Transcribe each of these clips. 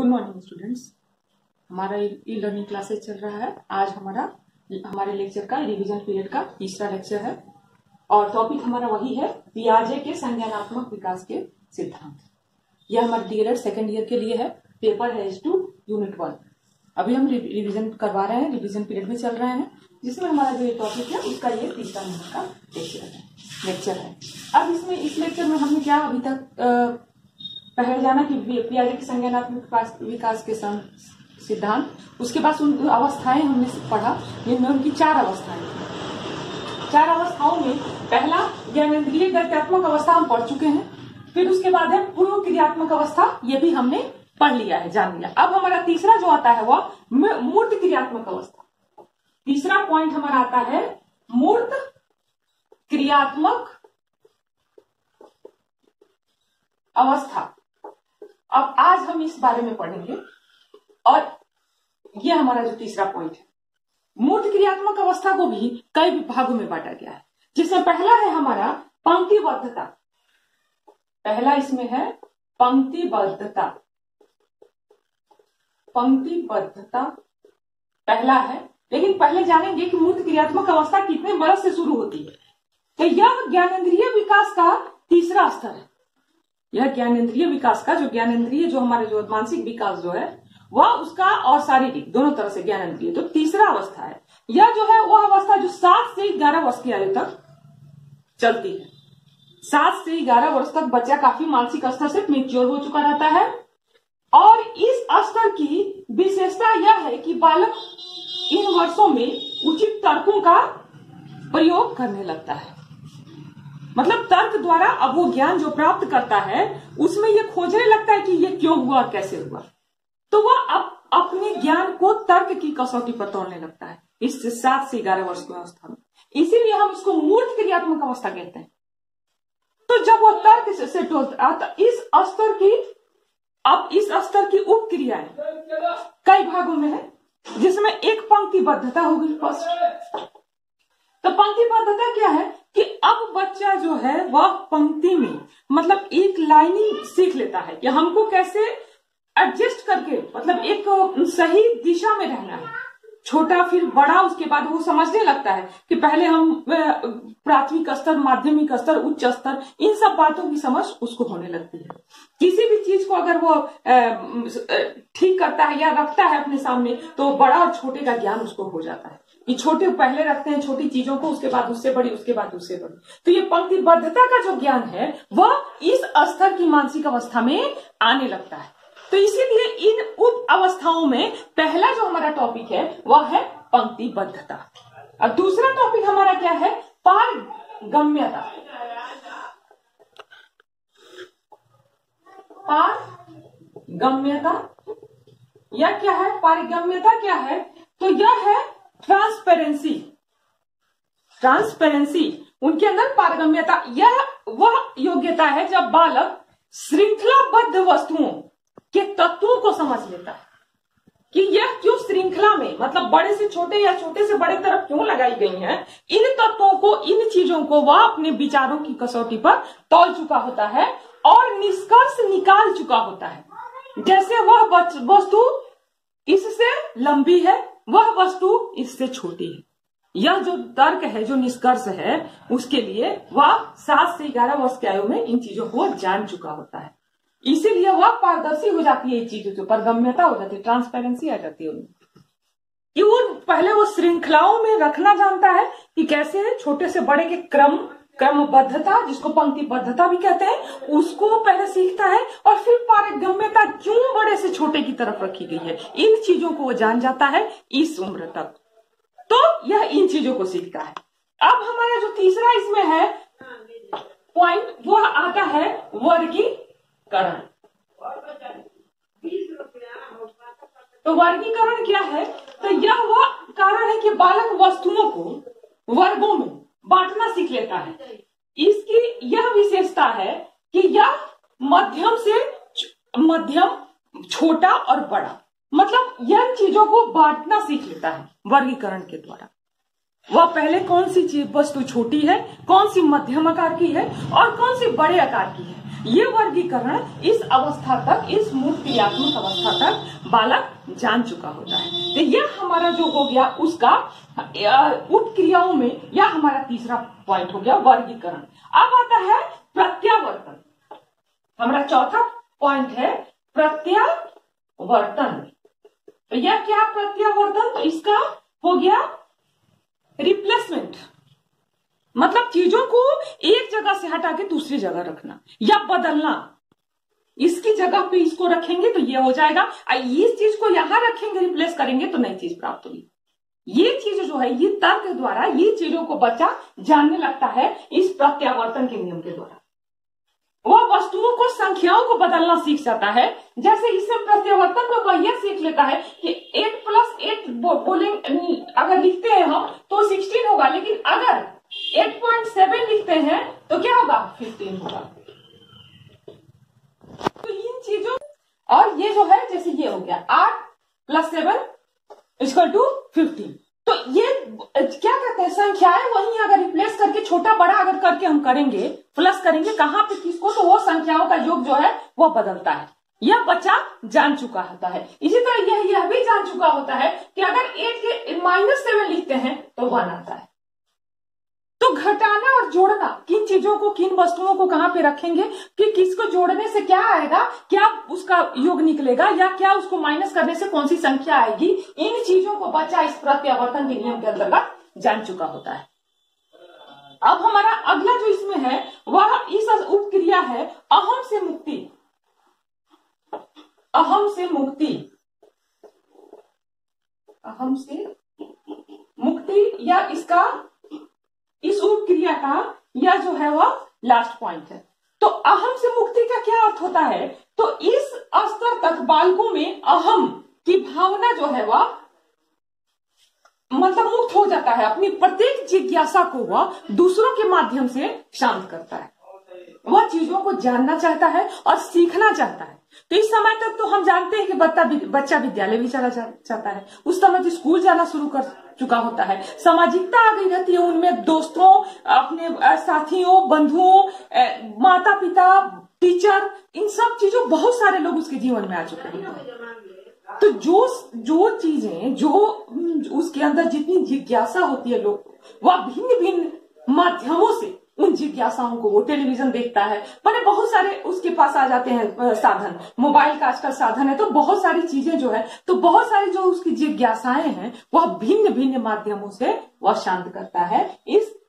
Good morning students. हमारा e learning classes चल रहा है। आज हमारे लेक्चर का रिवीजन पीरियड का तीसरा लेक्चर है और टॉपिक हमारा वही है पियाजे के संज्ञानात्मक विकास के सिद्धांत। यह हमारे डीएलएड सेकेंड ईयर के लिए है। पेपर है H2 यूनिट 1। अभी हम रिवीजन करवा रहे हैं, रिवीजन पीरियड में चल रहे हैं, जिसमें हमारा जो ये टॉपिक है उसका ये तीसरा नंबर का लेक्चर है। अब इसमें इस लेक्चर में हमने क्या अभी तक पहले जाना कि पियाजे के संज्ञानात्मक विकास के सिद्धांत, उसके बाद उन अवस्थाएं हमने पढ़ा जिनमें उनकी चार अवस्थाएं थी। चार अवस्थाओं में पहला ज्ञानेंद्रिय गत्यात्मक अवस्था हम पढ़ चुके हैं, फिर उसके बाद है पूर्व क्रियात्मक अवस्था, ये भी हमने पढ़ लिया है, जान लिया। अब हमारा तीसरा जो आता है वह मूर्त क्रियात्मक अवस्था। तीसरा पॉइंट हमारा आता है मूर्त क्रियात्मक अवस्था। अब आज हम इस बारे में पढ़ेंगे और यह हमारा जो तीसरा पॉइंट है। मूर्त क्रियात्मक अवस्था को भी कई विभागों में बांटा गया है, जिसमें पहला है हमारा पंक्तिबद्धता। पहला इसमें है पंक्तिबद्धता। पंक्तिबद्धता पहला है, लेकिन पहले जानेंगे कि मूर्त क्रियात्मक अवस्था कितने बरस से शुरू होती है। तो यह ज्ञानेंद्रिय विकास का तीसरा स्तर है। यह ज्ञानेंद्रिय विकास का जो हमारे जो मानसिक विकास जो है वह उसका और शारीरिक दोनों तरह से ज्ञानेंद्रिय तो तीसरा अवस्था है। यह जो है वह अवस्था जो 7 से 11 वर्ष की आयु तक चलती है। 7 से 11 वर्ष तक बच्चा काफी मानसिक स्तर से मैच्योर हो चुका रहता है और इस स्तर की विशेषता यह है कि बालक इन वर्षों में उचित तर्कों का प्रयोग करने लगता है। मतलब तर्क द्वारा अब वो ज्ञान जो प्राप्त करता है उसमें ये खोजने लगता है कि ये क्यों हुआ और कैसे हुआ, तो वह अपने ज्ञान को तर्क की कसौटी पर तोड़ने लगता है इस 7 से 11 वर्ष की अवस्था में। इसीलिए हम इसको मूर्त क्रियात्मक अवस्था कहते हैं। तो जब वह तर्क से टोलता तो इस स्तर की उप क्रियाएं कई भागों में है, जिसमें एक पंक्तिबद्धता होगी फर्स्ट। तो पंक्तिबद्धता क्या है कि अब बच्चा जो है वह पंक्ति में मतलब एक लाइनिंग सीख लेता है कि हमको कैसे एडजस्ट करके मतलब एक सही दिशा में रहना है। छोटा फिर बड़ा, उसके बाद वो समझने लगता है कि पहले हम प्राथमिक स्तर, माध्यमिक स्तर, उच्च स्तर, इन सब बातों की समझ उसको होने लगती है। किसी भी चीज को अगर वो ठीक करता है या रखता है अपने सामने तो बड़ा और छोटे का ज्ञान उसको हो जाता है कि छोटे पहले रखते हैं छोटी चीजों को, उसके बाद उससे बड़ी, उसके बाद उससे बड़ी। तो ये पंक्तिबद्धता का जो ज्ञान है वह इस स्तर की मानसिक अवस्था में आने लगता है। तो इसीलिए इन उप अवस्थाओं में पहला जो हमारा टॉपिक है वह है पंक्तिबद्धता और दूसरा टॉपिक हमारा क्या है, पारगम्यता। पारगम्यता यह क्या है, पारगम्यता क्या है, तो यह है ट्रांसपेरेंसी। ट्रांसपेरेंसी उनके अंदर पारगम्यता, यह वह योग्यता है जब बालक श्रृंखलाबद्ध वस्तुओं के तत्वों को समझ लेता है कि यह क्यों श्रृंखला में मतलब बड़े से छोटे या छोटे से बड़े तरफ क्यों लगाई गई हैं। इन तत्वों को, इन चीजों को वह अपने विचारों की कसौटी पर तौल चुका होता है और निष्कर्ष निकाल चुका होता है। जैसे वह वस्तु इससे लंबी है, वह वस्तु इससे छोटी है। यह जो तर्क है, जो निष्कर्ष है, उसके लिए वह 7 से 11 वर्ष की आयु में इन चीजों को जान चुका होता है। इसीलिए वह पारदर्शी हो जाती है, ये चीजों के पारगम्यता हो जाती है, ट्रांसपेरेंसी आ जाती है उनमें कि वो पहले वो श्रृंखलाओं में रखना जानता है कि कैसे छोटे से बड़े के क्रमबद्धता, जिसको पंक्तिबद्धता भी कहते हैं, उसको पहले सीखता है और फिर पारगम्यता क्यों बड़े से छोटे की तरफ रखी गई है, इन चीजों को वो जान जाता है इस उम्र तक। तो यह इन चीजों को सीखता है। अब हमारा जो तीसरा इसमें है पॉइंट वह आता है वर्गीकरण। तो वर्गीकरण क्या है, तो यह वह कारण है कि बालक वस्तुओं को वर्गों में बांटना सीख लेता है। इसकी यह विशेषता है कि यह मध्यम, छोटा और बड़ा, मतलब यह चीजों को बांटना सीख लेता है वर्गीकरण के द्वारा। वह पहले कौन सी चीज वस्तु छोटी है, कौन सी मध्यम आकार की है और कौन सी बड़े आकार की है, ये वर्गीकरण इस अवस्था तक, इस मूर्त क्रियात्मक अवस्था तक बालक जान चुका होता है। तो यह हमारा जो हो गया उसका उपक्रियाओं में यह हमारा तीसरा पॉइंट हो गया, वर्गीकरण। अब आता है प्रत्यावर्तन। हमारा चौथा पॉइंट है प्रत्यावर्तन। तो यह क्या प्रत्यावर्तन? तो इसका हो गया रिप्लेसमेंट, मतलब चीजों को एक जगह से हटा के दूसरी जगह रखना या बदलना। इसकी जगह पे इसको रखेंगे तो ये हो जाएगा, इस चीज को यहां रखेंगे, रिप्लेस करेंगे तो नई चीज प्राप्त होगी। ये चीज जो है ये तर्क द्वारा ये चीजों को बच्चा जानने लगता है इस प्रत्यावर्तन के नियम के द्वारा। वह वस्तुओं को, संख्याओं को बदलना सीख जाता है। जैसे इसमें प्रत्यावर्तन में वह यह सीख लेता है कि 8 + 8 बोलेंगे, अगर लिखते हैं हम तो 16 होगा, लेकिन अगर 8.7 लिखते हैं तो क्या होगा? 15 होगा। तो इन चीजों, और ये जो है जैसे ये हो गया 8 + 7 = 15। तो ये क्या कहते हैं, संख्याएं वहीं अगर रिप्लेस करके छोटा बड़ा अगर करके हम करेंगे, प्लस करेंगे कहां पे किसको, तो वो संख्याओं का योग जो है वो बदलता है। यह बच्चा जान चुका होता है। इसी तरह यह भी जान चुका होता है कि अगर 8 के -7 लिखते हैं तो 1 आता है। तो घटाना और जोड़ना, किन चीजों को, किन वस्तुओं को कहां पे रखेंगे कि किसको जोड़ने से क्या आएगा, क्या उसका योग निकलेगा, या क्या उसको माइनस करने से कौन सी संख्या आएगी, इन चीजों को बच्चा इस प्रत्यावर्तन के नियम के अंतर्गत जान चुका होता है। अब हमारा अगला जो इसमें है वह इस उपक्रिया है अहम से मुक्ति। अहम से मुक्ति, अहम से मुक्ति, या इसका, इस उपक्रिया का यह जो है वह लास्ट पॉइंट है। तो अहम से मुक्ति का क्या अर्थ होता है? तो इस स्तर तक बालकों में अहम की भावना जो है वह मतलब मुक्त हो जाता है। अपनी प्रत्येक जिज्ञासा को वह दूसरों के माध्यम से शांत करता है। वह चीजों को जानना चाहता है और सीखना चाहता है। तो इस समय तक तो हम जानते हैं कि बच्चा विद्यालय भी चला जाता है, उस समय तो स्कूल जाना शुरू कर चुका होता है, सामाजिकता आ गई रहती है उनमें, दोस्तों, अपने साथियों, बंधुओं, माता पिता, टीचर, इन सब चीजों, बहुत सारे लोग उसके जीवन में आ चुके हैं। तो जो चीजें, जो उसके अंदर जितनी जिज्ञासा होती है लोग, वह भिन्न भिन्न माध्यमों से उन जिज्ञासाओं को, वो टेलीविजन देखता है, मैंने बहुत सारे उसके पास आ जाते हैं साधन, मोबाइल का आजकल साधन है, तो बहुत सारी चीजें जो है, तो बहुत सारी जो उसकी जिज्ञासाएं हैं वह भिन्न भिन्न माध्यमों से वह शांत करता है।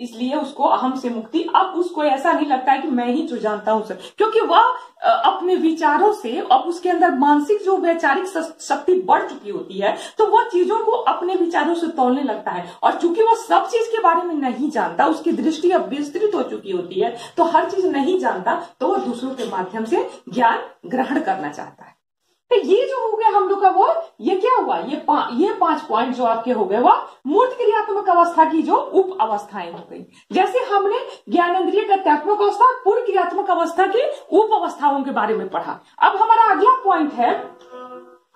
इसलिए उसको अहम से मुक्ति। अब उसको ऐसा नहीं लगता है कि मैं ही जो जानता हूं सर, क्योंकि वह अपने विचारों से, अब उसके अंदर मानसिक जो वैचारिक शक्ति बढ़ चुकी होती है, तो वह चीजों को अपने विचारों से तोलने लगता है। और चूंकि वह सब चीज के बारे में नहीं जानता, उसकी दृष्टि अब विस्तृत हो चुकी होती है, तो हर चीज नहीं जानता, तो वह दूसरों के माध्यम से ज्ञान ग्रहण करना चाहता है। तो ये जो हो गया हम लोग का, वो ये क्या हुआ, ये 5 पॉइंट जो आपके हो गए वह मूर्त क्रियात्मक अवस्था की जो उप अवस्थाएं हो गई। जैसे हमने ज्ञानेंद्रिय गत्यात्मक अवस्था और पूर्ण क्रियात्मक अवस्था की उप अवस्थाओं के बारे में पढ़ा। अब हमारा अगला पॉइंट है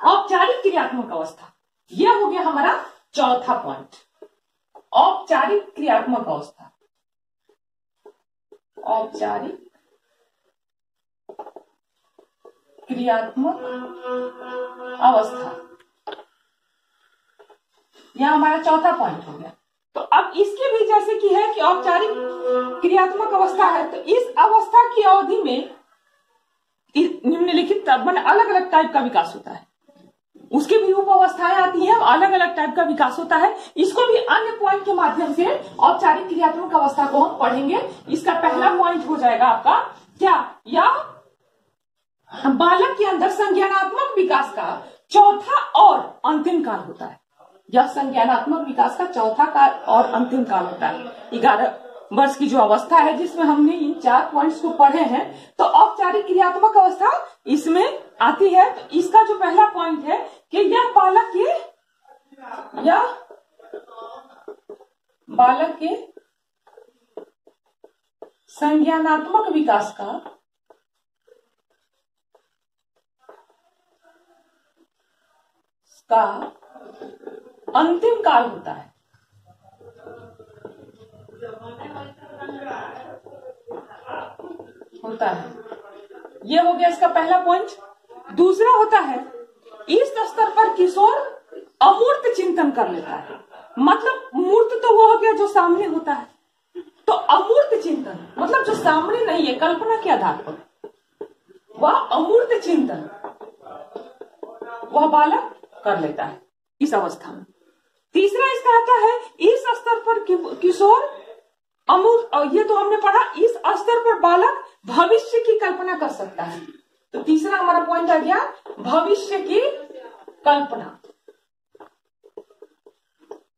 औपचारिक क्रियात्मक अवस्था। यह हो गया हमारा चौथा पॉइंट, औपचारिक क्रियात्मक अवस्था। औपचारिक क्रियात्मक अवस्था, यह हमारा चौथा पॉइंट हो गया। तो अब इसके भी जैसे कि है कि औपचारिक क्रियात्मक अवस्था है, तो इस अवस्था की अवधि में निम्नलिखित मैंने अलग अलग टाइप का विकास होता है, उसके भी उप अवस्थाएं आती हैं, अलग अलग टाइप का विकास होता है। इसको भी अन्य पॉइंट के माध्यम से औपचारिक क्रियात्मक अवस्था को हम पढ़ेंगे। इसका पहला पॉइंट हो जाएगा आपका क्या, या बालक के अंदर संज्ञानात्मक विकास का चौथा और अंतिम काल होता है। यह संज्ञानात्मक विकास का चौथा काल और अंतिम काल होता है। 11 वर्ष की जो अवस्था है जिसमें हमने इन 4 पॉइंट्स को पढ़े हैं, तो औपचारिक क्रियात्मक अवस्था इसमें आती है। तो इसका जो पहला पॉइंट है कि यह बालक के संज्ञानात्मक विकास का अंतिम काल होता है। ये हो गया इसका पहला पॉइंट। दूसरा होता है इस स्तर पर किशोर अमूर्त चिंतन कर लेता है। मतलब मूर्त तो वो हो गया जो सामने होता है, तो अमूर्त चिंतन मतलब जो सामने नहीं है, कल्पना के आधार पर, वह अमूर्त चिंतन वह बालक कर लेता है इस अवस्था में। तीसरा इसका आता है इस स्तर पर किशोर अमूर्त, ये तो हमने पढ़ा, इस स्तर पर बालक भविष्य की कल्पना कर सकता है। तो तीसरा हमारा पॉइंट आ गया भविष्य की कल्पना।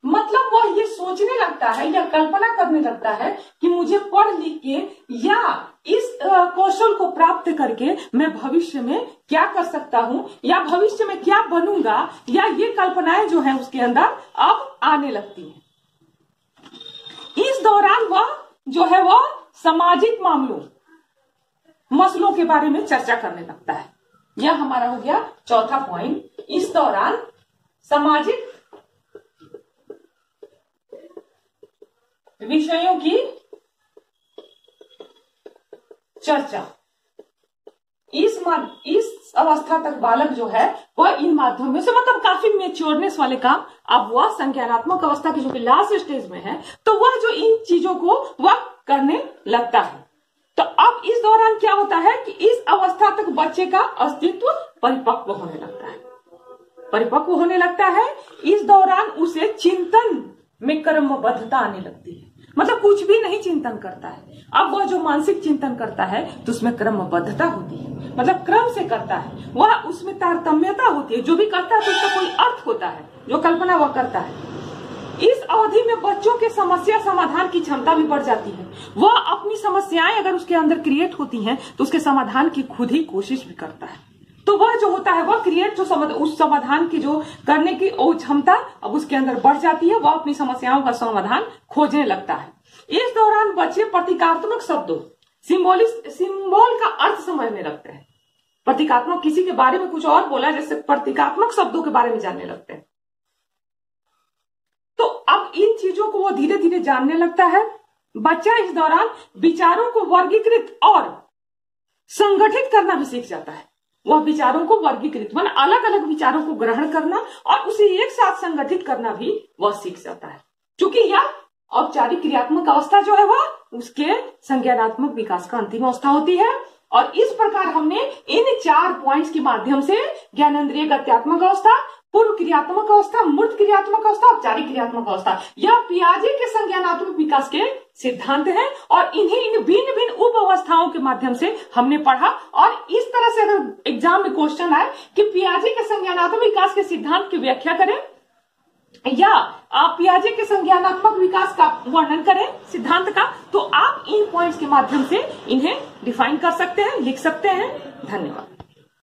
मतलब वह ये सोचने लगता है या कल्पना करने लगता है कि मुझे पढ़ लिख के या इस कौशल को प्राप्त करके मैं भविष्य में क्या कर सकता हूं या भविष्य में क्या बनूंगा, या ये कल्पनाएं जो है उसके अंदर अब आने लगती हैं। इस दौरान वह जो है वह सामाजिक मामलों मसलों के बारे में चर्चा करने लगता है। यह हमारा हो गया चौथा पॉइंट। इस दौरान सामाजिक विषयों की चर्चा। इस अवस्था तक बालक जो है वह इन माध्यमों से मतलब काफी मेच्योरनेस वाले काम, अब वह संज्ञानात्मक अवस्था की जो कि लास्ट स्टेज में है, तो वह जो इन चीजों को वह करने लगता है। तो अब इस दौरान क्या होता है कि इस अवस्था तक बच्चे का अस्तित्व परिपक्व होने लगता है। इस दौरान उसे चिंतन में क्रमबद्धता आने लगती है। मतलब कुछ भी नहीं चिंतन करता है, अब वह जो मानसिक चिंतन करता है तो उसमें क्रमबद्धता होती है, मतलब क्रम से करता है, वह उसमें तारतम्यता होती है। जो भी करता है तो उसका कोई अर्थ होता है, जो कल्पना वह करता है। इस अवधि में बच्चों के समस्या समाधान की क्षमता भी बढ़ जाती है। वह अपनी समस्याएं अगर उसके अंदर क्रिएट होती हैं तो उसके समाधान की खुद ही कोशिश भी करता है। तो वह जो होता है वह क्रिएट जो उस समाधान की जो करने की क्षमता अब उसके अंदर बढ़ जाती है, वह अपनी समस्याओं का समाधान खोजने लगता है। इस दौरान बच्चे प्रतीकात्मक शब्दों सिंबल का अर्थ समझने लगते हैं। प्रतीकात्मक, किसी के बारे में कुछ और बोला जैसे प्रतीकात्मक शब्दों के बारे में जानने लगते हैं। तो अब इन चीजों को वो धीरे धीरे जानने लगता है। बच्चा इस दौरान विचारों को वर्गीकृत और संगठित करना भी सीख जाता है। वह विचारों को वर्गीकृत मतलब अलग अलग विचारों को ग्रहण करना और उसे एक साथ संगठित करना भी वह सीख जाता है, क्योंकि यह औपचारिक क्रियात्मक अवस्था जो है वह उसके संज्ञानात्मक विकास का अंतिम अवस्था होती है। और इस प्रकार हमने इन 4 पॉइंट्स के माध्यम से ज्ञानेंद्रिय गत्यात्मक अवस्था, पूर्व क्रियात्मक अवस्था, मूर्त क्रियात्मक अवस्था, औपचारिक क्रियात्मक अवस्था, यह पियाजे के संज्ञानात्मक विकास के सिद्धांत हैं और इन्हें इन भिन्न भिन्न उप अवस्थाओं के माध्यम से हमने पढ़ा। और इस तरह से अगर एग्जाम में क्वेश्चन आए कि पियाजे के संज्ञानात्मक विकास के सिद्धांत की व्याख्या करें या आप पियाजे के संज्ञानात्मक विकास का वर्णन करें सिद्धांत का, तो आप इन पॉइंट्स के माध्यम से इन्हें डिफाइन कर सकते हैं, लिख सकते हैं। धन्यवाद।